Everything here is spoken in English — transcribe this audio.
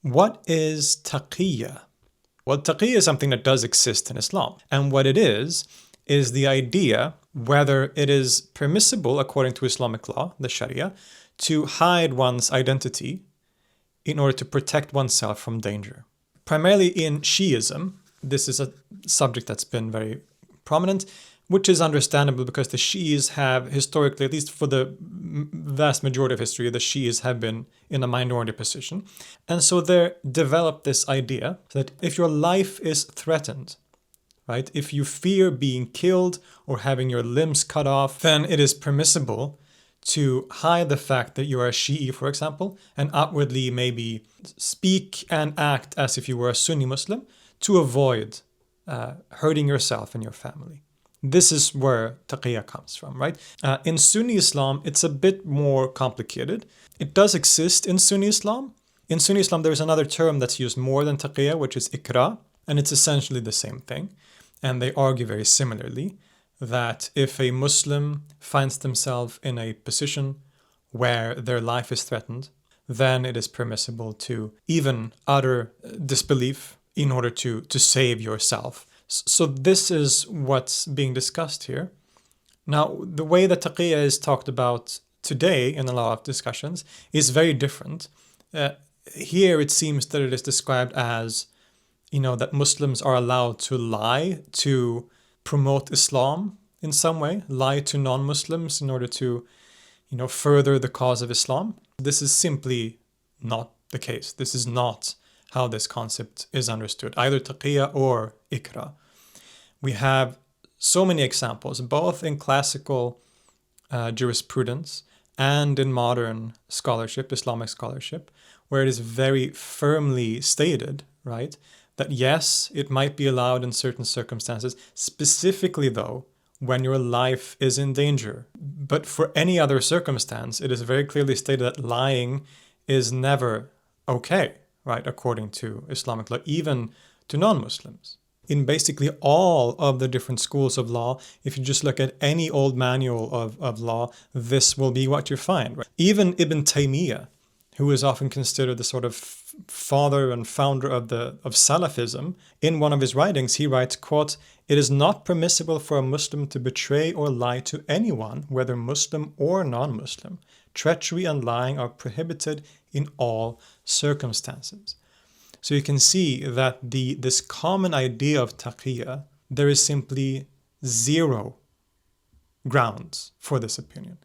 What is taqiyya? Well, taqiyya is something that does exist in Islam. And what it is the idea whether it is permissible, according to Islamic law, the Sharia, to hide one's identity in order to protect oneself from danger. Primarily in Shiism, this is a subject that's been very prominent, which is understandable because the Shi'is have historically, at least for the vast majority of history, the Shi'is have been in a minority position. And so they developed this idea that if your life is threatened, right, if you fear being killed or having your limbs cut off, then it is permissible to hide the fact that you are a Shi'i, for example, and outwardly maybe speak and act as if you were a Sunni Muslim to avoid hurting yourself and your family. This is where taqiyya comes from, right? In Sunni Islam, it's a bit more complicated. It does exist in Sunni Islam. In Sunni Islam, there's another term that's used more than taqiyya, which is ikra, and it's essentially the same thing. And they argue very similarly that if a Muslim finds themselves in a position where their life is threatened, then it is permissible to even utter disbelief in order to save yourself. So this is what's being discussed here. Now, the way that taqiyya is talked about today in a lot of discussions is very different. Here it seems that it is described as, that Muslims are allowed to lie to promote Islam in some way, lie to non-Muslims in order to, further the cause of Islam. This is simply not the case. This is not how this concept is understood, either taqiyya or ikra. We have so many examples, both in classical jurisprudence and in modern scholarship, Islamic scholarship, where it is very firmly stated, right, that yes, it might be allowed in certain circumstances, specifically though, when your life is in danger. But for any other circumstance, it is very clearly stated that lying is never okay, right, according to Islamic law, even to non-Muslims. In basically all of the different schools of law, if you just look at any old manual of law, this will be what you find. Right? Even Ibn Taymiyyah, who is often considered the sort of father and founder of Salafism, in one of his writings, he writes, quote, "It is not permissible for a Muslim to betray or lie to anyone, whether Muslim or non-Muslim. Treachery and lying are prohibited in all circumstances." So you can see that this common idea of taqiyya, there is simply zero grounds for this opinion.